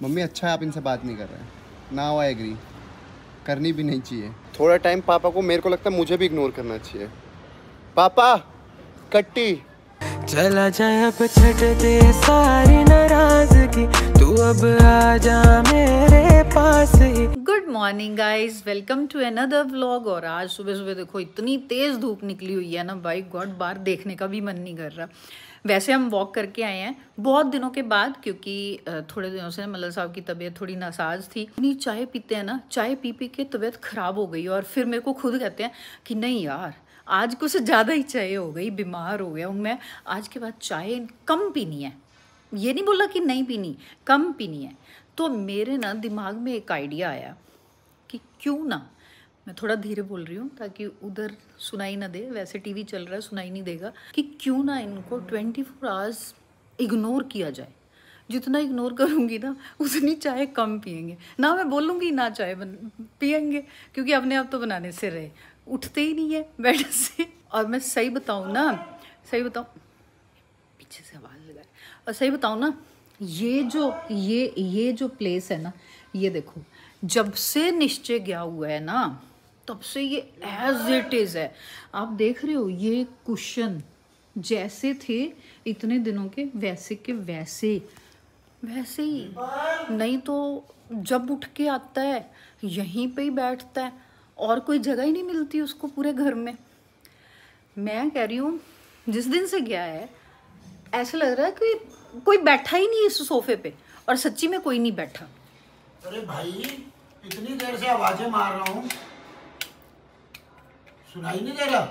Mummy अच्छा है आप इनसे बात नहीं कर रहे हैं। नाउ आई एग्री, करनी भी नहीं चाहिए। थोड़ा टाइम पापा को, मेरे को लगता है मुझे भी इग्नोर करना चाहिए। पापा कट्टी चला जाए अब छट दे सारी नाराजगी, तू अब आ जा मेरे पास ही। Good morning guys, welcome to another vlog. और आज सुबह सुबह देखो इतनी तेज़ धूप निकली हुई है ना भाई, गॉड बाहर देखने का भी मन नहीं कर रहा। वैसे हम वॉक करके आए हैं बहुत दिनों के बाद, क्योंकि थोड़े दिनों से मल्ल साहब की तबीयत थोड़ी नासाज थी। इतनी चाय पीते हैं ना, चाय पी पी के तबीयत ख़राब हो गई। और फिर मेरे को खुद कहते हैं कि नहीं यार आज कुछ ज़्यादा ही चाय हो गई, बीमार हो गया हूँ मैं, आज के बाद चाय कम पीनी है। ये नहीं बोला कि नहीं पीनी, कम पीनी है। तो मेरे ना दिमाग में एक आइडिया आया कि क्यों ना, मैं थोड़ा धीरे बोल रही हूँ ताकि उधर सुनाई ना दे, वैसे टीवी चल रहा है सुनाई नहीं देगा, कि क्यों ना इनको 24 आवर्स इग्नोर किया जाए। जितना इग्नोर करूँगी ना उतनी चाय कम पियेंगे। ना मैं बोलूँगी ना चाय पियेंगे, क्योंकि अपने आप तो बनाने से रहे, उठते ही नहीं है बेड से। और मैं सही बताऊँ ना, सही बताऊँ, पीछे से आवाज़ लगाए, और सही बताऊँ ना, ये जो प्लेस है ना, ये देखो जब से निश्चय गया हुआ है ना तब से ये एज इट इज़ है। आप देख रहे हो ये कुशन जैसे थे इतने दिनों के वैसे के वैसे ही। नहीं तो जब उठ के आता है यहीं पे ही बैठता है और कोई जगह ही नहीं मिलती उसको पूरे घर में। मैं कह रही हूँ जिस दिन से गया है ऐसा लग रहा है कि कोई बैठा ही नहीं इस सोफे पे, और सच्ची में कोई नहीं बैठा। अरे भाई इतनी देर से आवाजें मार रहा हूँ, सुनाई नहीं दे रहा।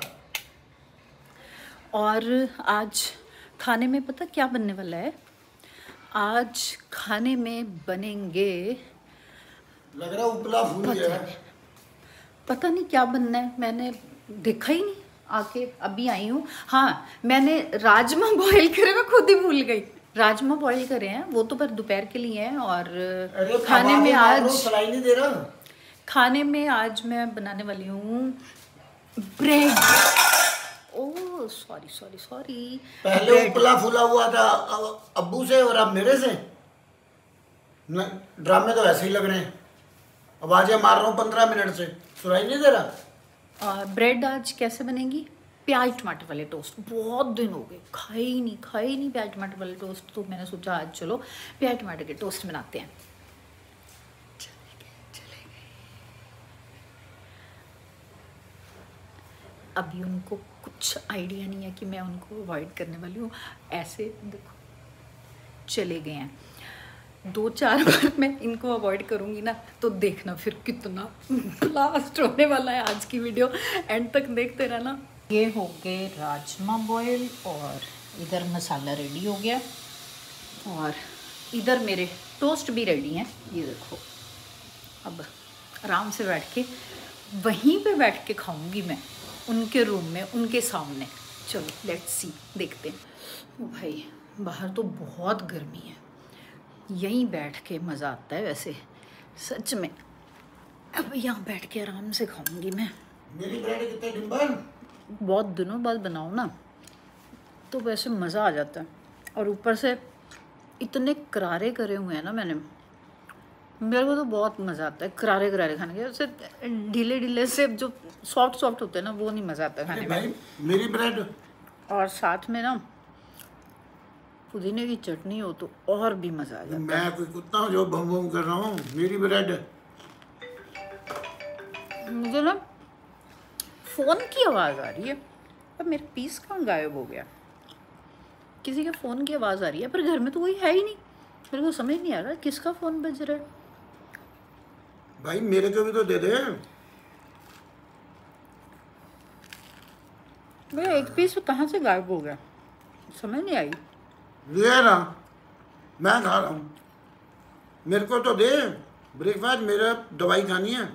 और आज खाने में पता क्या बनने वाला है? आज खाने में बनेंगे, लग रहा उपला फूल गया। पता नहीं क्या बनना है, मैंने देखा ही नहीं, आके अभी आई हूँ। हाँ मैंने राजमा बॉईल करे, मैं खुद ही भूल गई। राजमा बॉईल करे हैं वो तो पर दोपहर के लिए हैं। और खाने में आज सुनाई नहीं दे रहा। खाने में आज मैं बनाने वाली हूँ ब्रेड। Oh sorry. पहले उपला फूला हुआ था अब्बू से और अब मेरे से। ड्रामे तो ऐसे ही लग रहे हैं, आवाजें मार रहा हूँ 15 मिनट से, सुनाई नहीं दे रहा। ब्रेड आज कैसे बनेगी? प्याज टमाटर वाले टोस्ट। बहुत दिन हो गए खाए ही नहीं प्याज टमाटर वाले टोस्ट, तो मैंने सोचा आज चलो प्याज टमाटर के टोस्ट बनाते हैं। चले गए। अभी उनको कुछ आइडिया नहीं है कि मैं उनको अवॉइड करने वाली हूँ। ऐसे देखो चले गए हैं। 2-4 बार मैं इनको अवॉइड करूँगी ना तो देखना फिर कितना ब्लास्ट होने वाला है आज की वीडियो, एंड तक देखते रहना। ये हो गए राजमा बॉयल, और इधर मसाला रेडी हो गया, और इधर मेरे टोस्ट भी रेडी हैं। ये देखो अब आराम से बैठ के वहीं पे बैठ के खाऊंगी मैं, उनके रूम में उनके सामने। चलो लेट्स सी, देखते हैं। ओ भाई बाहर तो बहुत गर्मी है, यहीं बैठ के मज़ा आता है वैसे सच में। अब यहाँ बैठ के आराम से खाऊंगी मैं। मेरी ब्रेड कितने डिम्बल, बहुत दिनों बाद बनाओ ना तो वैसे मज़ा आ जाता है। और ऊपर से इतने करारे करे हुए हैं ना मैंने, मेरे को तो बहुत मज़ा आता है करारे खाने के। वैसे ढीले से जो सॉफ्ट होते हैं ना वो नहीं मज़ा आता खाने में। मेरी ब्रेड और साथ में ना पुदीने की चटनी हो तो और भी मज़ा आ जाता है। मैं कोई कुत्ता हूँ जो भम भम कर रहा हूँ? मेरी ब्रेड। मुझे ना फ़ोन की आवाज़ आ रही है, अब मेरा पीस कहाँ गायब हो गया? किसी के फ़ोन की आवाज़ आ रही है, पर घर में तो कोई है ही नहीं। मेरे को समझ नहीं आ रहा किसका फ़ोन बज रहा है। भाई मेरे को भी तो दे दे। मेरा एक पीस कहाँ से गायब हो गया समझ नहीं आई। ले ना, मैं खा रहा हूँ, मेरे को तो दे। ब्रेकफास्ट, मेरा दवाई खानी है।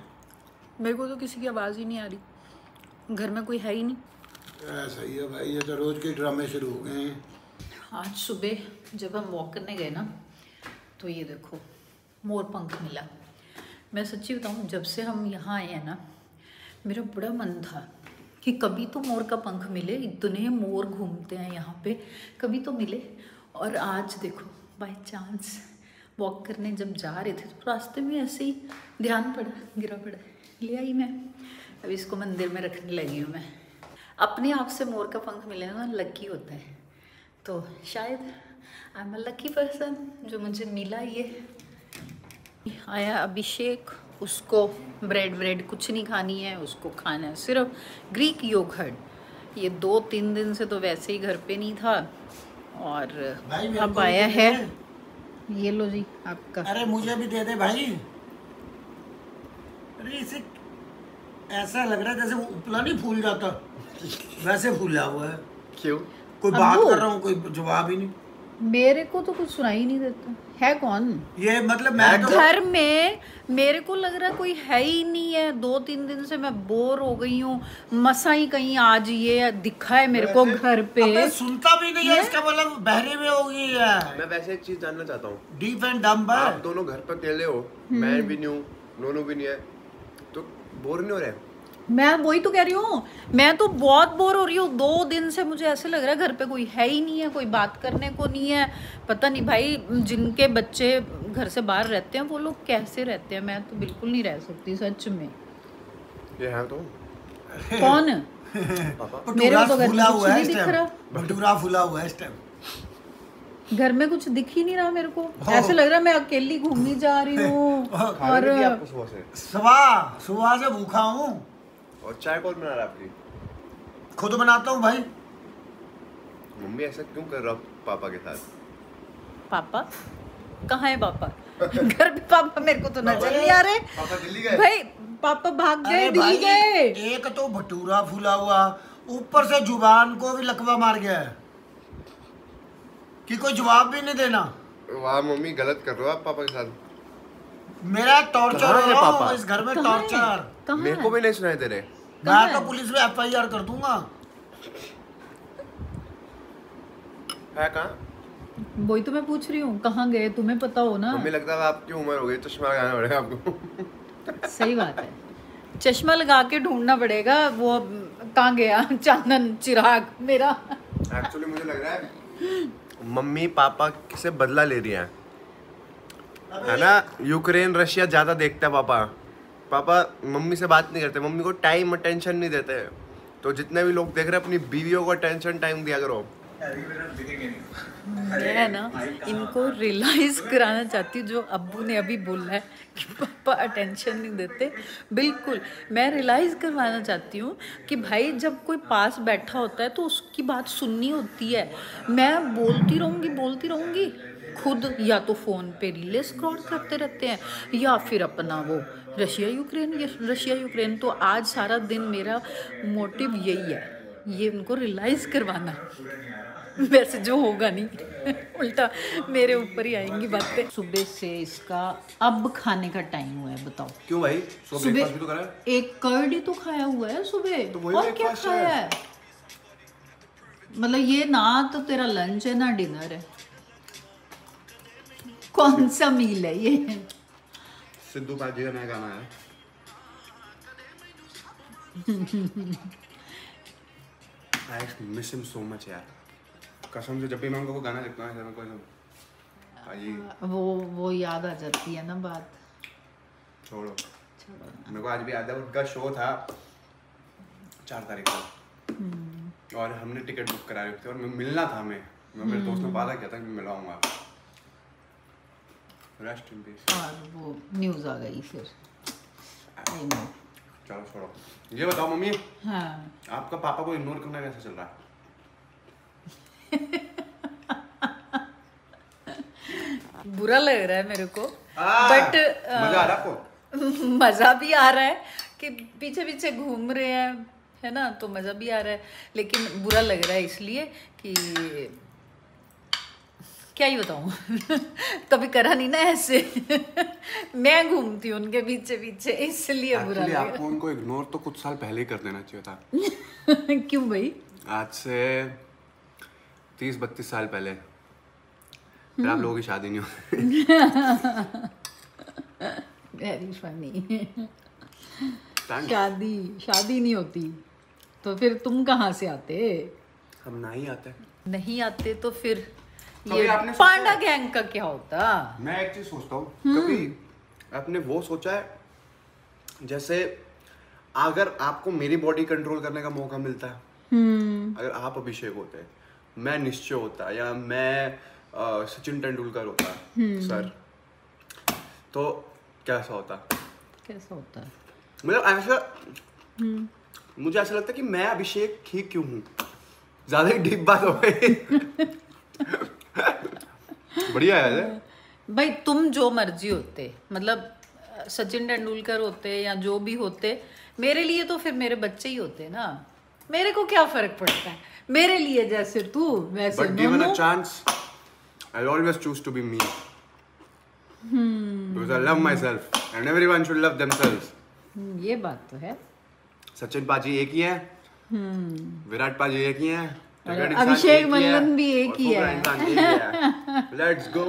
मेरे को तो किसी की आवाज़ ही नहीं आ रही, घर में कोई है ही नहीं। ऐसा ही है भाई, ये तो रोज के ड्रामे शुरू हो गए हैं। आज सुबह जब हम वॉक करने गए ना तो ये देखो मोर पंख मिला। मैं सच्ची बताऊँ, जब से हम यहाँ आए हैं ना मेरा बड़ा मन था कि कभी तो मोर का पंख मिले, इतने मोर घूमते हैं यहाँ पे, कभी तो मिले। और आज देखो बाय चांस वॉक करने जब जा रहे थे तो रास्ते में ऐसे ही ध्यान पड़ा, गिरा पड़ा, ले आई मैं। अब इसको मंदिर में रखने लगी हूँ मैं। अपने आप से मोर का पंख मिले ना लकी होता है, तो शायद I am a lucky person जो मुझे मिला। ये आया अभिषेक, उसको ब्रेड कुछ नहीं खानी है, उसको खाना है सिर्फ ग्रीक योगर्ट। ये 2-3 दिन से तो वैसे ही घर पे नहीं था और अब आया है। ये लो जी आपका। अरे मुझे भी दे दे भाई। अरे इसे ऐसा लग रहा है जैसे वो उपला नहीं फूल जाता, वैसे फूला हुआ है। क्यों? कोई बात कर रहा हूँ, कोई जवाब ही नहीं। मेरे को तो कुछ सुनाई नहीं देता। है कौन ये? मतलब मैं तो घर में, मेरे को लग रहा कोई है ही नहीं है। 2-3 दिन से मैं बोर हो गई हूँ। मसा ही कहीं आज ये दिखा है मेरे को घर पे। अबे सुनता भी नहीं है, इसका मतलब बहरे में हो गई है। मैं वैसे एक चीज जानना चाहता हूँ, डीप एंड डम्ब है। आप दोनों घर पर अकेले हो, मैं भी नहीं हूँ, नोनू भी नहीं है, तो बोर नहीं हो रहे? मैं वही तो कह रही हूँ, मैं तो बहुत बोर हो रही हूँ। 2 दिन से मुझे ऐसे लग रहा है घर पे कोई है ही नहीं है, कोई बात करने को नहीं है। पता नहीं भाई, जिनके बच्चे घर से बाहर रहते हैं वो लोग कैसे रहते हैं। मैं तो बिल्कुल नहीं रह सकती सच में। ये है तो कौन? पापा। मेरे को तो घर में कुछ नहीं दिख रहा। भटूरा फूला हुआ है इस टाइम। घर में कुछ दिख ही नहीं रहा मेरे को। ऐसे लग रहा है मैं अकेली घूमने जा रही हूँ। और आपको सुबह से सुबह से भूखा हूँ। और चाय कौन बना रहा है आपकी? खुद बनाता हूँ भाई। मम्मी ऐसा क्यों कर रहा पापा के साथ? पापा कहाँ है? पापा घर पे पापा मेरे को तो नजर नहीं आ रहे। पापा दिल्ली गए भाई पापा भाग गए, अरे दिल्ली भाई, गए। एक तो भटूरा फूला हुआ, ऊपर से जुबान को भी लकवा मार गया है कि कोई जवाब भी नहीं देना। वाह मम्मी, गलत कर रहे हो आप पापा के साथ। मेरा टॉर्चर कहाँ हो है रहा पापा? हूँ इस घर में, कहाँ है? टॉर्चर। कहाँ मेरे को है? भी नहीं सुनाई दे रहे। कहाँ मैं तो है? पुलिस में FIR कर दूंगा। है कहाँ? वही तो मैं पूछ रही हूँ, कहाँ गए? तुम्हें पता हो ना। मम्मी लगता है आपकी उम्र हो गई, चश्मा लगाना पड़ेगा आपको। सही बात है, चश्मा लगा के ढूंढना पड़ेगा। वो कहाँ गया चांदन चिराग मेरा? एक्चुअली मुझे लग रहा है मम्मी पापा से बदला ले रही है ना। यूक्रेन रशिया ज्यादा देखता है पापा। पापा मम्मी से बात नहीं करते, मम्मी को टाइम अटेंशन नहीं देते। तो जितने भी लोग देख रहे हैं अपनी बीवियों को अटेंशन टाइम दिया करो। मैं ना इनको रियलाइज कराना चाहती हूँ जो अब्बू ने अभी बोला है कि पापा अटेंशन नहीं देते। बिल्कुल मैं रियलाइज करवाना चाहती हूँ कि भाई जब कोई पास बैठा होता है तो उसकी बात सुननी होती है। मैं बोलती रहूँगी खुद, या तो फ़ोन पे रीलें स्क्रॉल करते रहते हैं या फिर अपना वो रशिया यूक्रेन। तो आज सारा दिन मेरा मोटिव यही है, ये उनको रियलाइज करवाना। वैसे जो होगा नहीं उल्टा मेरे ऊपर ही आएंगी बातें। सुबह से इसका अब खाने का टाइम हुआ है, बताओ क्यों भाई? सुबह एक कर्ड ही तो खाया हुआ है सुबह, तो और क्या खाया है? मतलब ये ना तो तेरा लंच है ना डिनर है, कौन सा मील है ये? सिद्धू पाजी का नया गाना है। I miss him so much यार, कसम से। जब भी मैं उनको गाना देखता हूँ ऐसा कोई वो याद आ जाती है ना बात। छोड़ो मेरे को आज भी याद है, उनका शो था 4 तारीख को और हमने टिकट बुक करा रखी थी और मिलना था हमें। मैं मेरे दोस्त ने वादा किया था कि मिलाऊंगा। Rest in peace. और वो न्यूज़ आ गई फिर। I know. चलो छोड़ो, ये बताओ मम्मी, हाँ आपका पापा को इग्नोर करना कैसे चल रहा है? बुरा लग रहा है मेरे को, बट बट मजा आ रहा है आपको? मज़ा भी आ रहा है कि पीछे पीछे घूम रहे हैं, है ना, तो मज़ा भी आ रहा है। लेकिन बुरा लग रहा है इसलिए कि क्या ही बताऊँ कभी करा नहीं ना ऐसे मैं घूमती हूँ उनके पीछे पीछे, इसलिए बुरा लग रहा है। आपको उनको इग्नोर तो कुछ साल पहले ही कर देना चाहिए था। क्यों भाई? आज से 30-32 साल पहले, फिर आप लोगों की शादी नहीं हुई। Very funny. शादी नहीं होती तो फिर तुम कहाँ से आते? हम नहीं आते। नहीं आते तो फिर कभी ये आपने सोचा पांडा है? गैंग का क्या होता? मैं एक चीज सोचता हूँ, कभी आपने वो सोचा है, जैसे अगर आपको मेरी बॉडी कंट्रोल करने का मौका मिलता है, अगर आप अभिषेक होते, मैं निश्चय होता, या मैं सचिन तेंदुलकर होता सर, तो कैसा होता? कैसा होता है? मतलब ऐसा मुझे ऐसा लगता है कि मैं अभिषेक ही क्यों हूँ, ज्यादा ही डीप बात हो गई। बढ़िया है भाई तुम जो मर्जी होते, मतलब सचिन तेंदुलकर होते या जो भी होते, मेरे लिए तो फिर मेरे बच्चे ही होते ना। मेरे को क्या फर्क पड़ता है, मेरे लिए जैसे तू वैसे But given a नोनू। chance, I'll always choose to be me. Because I love myself, and everyone should love themselves. ये बात तो है। सचिन पाजी एक ही है, विराट पाजी एक ही है, और अभिषेक मल्लन भी एक ही है। Let's go.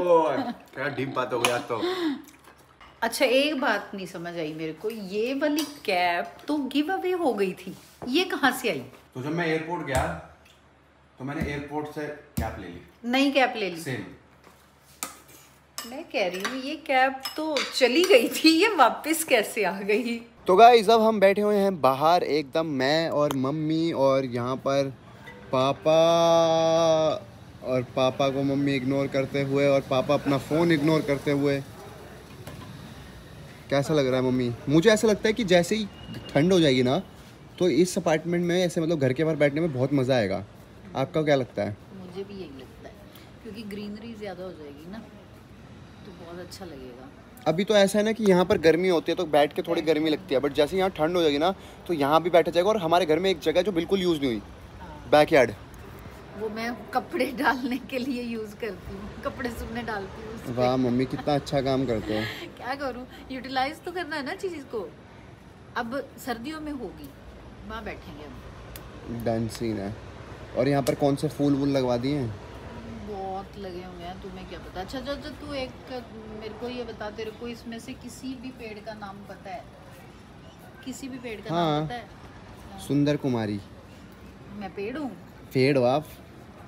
क्या डीप बात हो गया तो। अच्छा एक बात नहीं समझ आई मेरे को, ये वाली कैप तो गिव अवे हो गई थी, ये कहाँ से आई? तो जब मैं एयरपोर्ट गया तो मैंने एयरपोर्ट से कैप ले ली, नई कैप ले ली। सेम। मैं कह रही हूँ ये कैप तो चली गई थी, ये वापस कैसे आ गई? तो गाइस अब हम बैठे हुए हैं बाहर एकदम, मैं और मम्मी, और यहाँ पर पापा, और पापा को मम्मी इग्नोर करते हुए और पापा अपना फ़ोन इग्नोर करते हुए। कैसा लग रहा है मम्मी? मुझे ऐसा लगता है कि जैसे ही ठंड हो जाएगी ना तो इस अपार्टमेंट में ऐसे मतलब घर के बाहर बैठने में बहुत मज़ा आएगा। आपका क्या लगता है? मुझे भी यही लगता है, क्योंकि ग्रीनरी ज़्यादा हो जाएगी ना तो बहुत अच्छा लगेगा। अभी तो ऐसा है ना कि यहाँ पर गर्मी होती है तो बैठ के थोड़ी गर्मी लगती है, बट जैसे यहाँ ठंड हो जाएगी ना तो यहाँ भी बैठा जाएगा। और हमारे घर में एक जगह जो बिल्कुल यूज़ नहीं हुई, बैकयार्ड, वो मैं कपड़े डालने के लिए यूज़ करती हूँ, कपड़े सूखने डालती हूँ उसपे। वाह मम्मी कितना अच्छा काम करते हो। क्या करूँ, यूटिलाइज तो करना है ना चीज़ को। अब सर्दियों में होगी, वहाँ बैठेंगे हम। डन सीन है। और यहाँ पर कौन से फूल वूल लगवा दिए हैं? बहुत लगे हुए हैं, तुम्हें क्या पता। अच्छा जो तू एक मेरे को ये बता, तेरे को इसमें से किसी भी पेड़ का नाम पता है? किसी भी पेड़ का नाम पता है? सुंदर कुमारी। मैं पेड़ हूँ? पेड़ हो आप।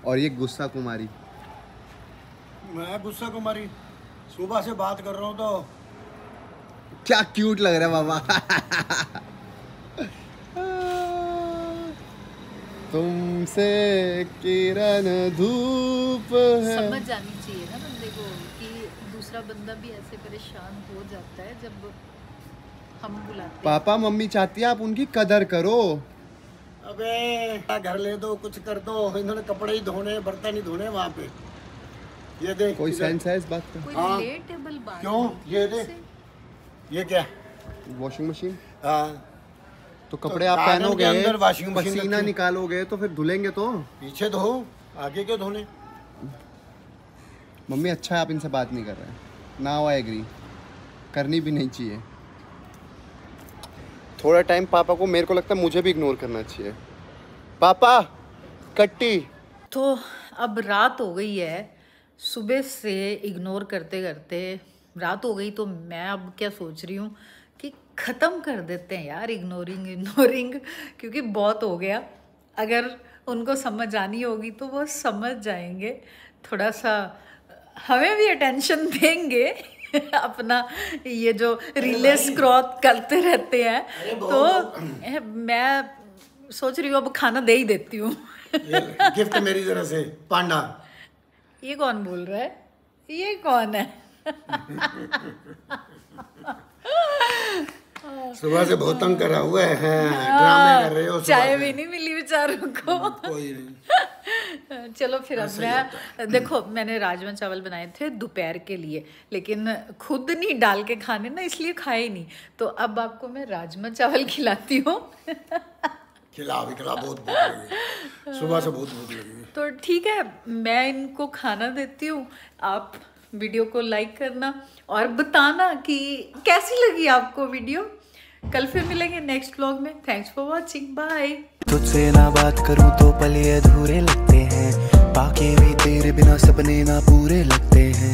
और ये गुस्सा कुमारी। मैं गुस्सा कुमारी सुबह से बात कर रहा हूँ तो क्या क्यूट लग रहा है बाबा। तुमसे किरण धूप है। समझ जानी चाहिए ना बंदे को कि दूसरा बंदा भी ऐसे परेशान हो जाता है जब हम बुलाते हैं। पापा मम्मी चाहती है आप उनकी कदर करो। अबे घर ले दो, कुछ कर दो, इन्होंने कपड़े ही धोने, बर्तन ही धोने वहाँ पे। ये देख, कोई सेंस है इस बात का? कोई हाँ। रिलेटेबल बात क्यों? ये देख, ये क्या? Washing machine. हाँ तो कपड़े तो आप गार्डन के पहनोगे, अंदर washing machine पसीना रखी। निकालोगे तो फिर धुलेंगे तो। पीछे धो, आगे क्यों धोने? मम्मी अच्छा है आप इनसे बात नहीं कर रहे हैं। नाउ आई एग्री, करनी भी नहीं चाहिए। थोड़ा टाइम पापा को, मेरे को लगता है मुझे भी इग्नोर करना चाहिए। पापा कट्टी। तो अब रात हो गई है, सुबह से इग्नोर करते करते रात हो गई, तो मैं अब क्या सोच रही हूँ कि ख़त्म कर देते हैं यार इग्नोरिंग, क्योंकि बहुत हो गया। अगर उनको समझ आनी होगी तो वो समझ जाएंगे, थोड़ा सा हमें भी अटेंशन देंगे। अपना ये जो रीले स्क्रॉल करते रहते हैं, तो मैं सोच रही हूँ अब खाना दे ही देती हूँ। गिफ्ट मेरी तरफ से पांडा। ये कौन बोल रहा है? ये कौन है? सुबह से बहुत तंग करा हुआ है, ड्रामे कर रहे हो। चाय भी नहीं मिली बेचारों को। कोई नहीं। चलो फिर अब मैं देखो, मैंने राजमा चावल बनाए थे दोपहर के लिए, लेकिन खुद नहीं डाल के खाने ना, इसलिए खाए नहीं। तो अब आपको मैं राजमा चावल खिलाती हूँ। खिला, बहुत भूख लगी है। सुबह से बहुत भूख लगी है। तो ठीक है, मैं इनको खाना देती हूँ। आप वीडियो को लाइक करना और बताना कि कैसी लगी आपको वीडियो। कल फिर मिलेंगे नेक्स्ट व्लॉग में। Thanks for watching, bye. तुझसे ना बात करूं तो पल ये अधूरे लगते हैं, बाकी भी तेरे बिना सपने ना पूरे लगते हैं।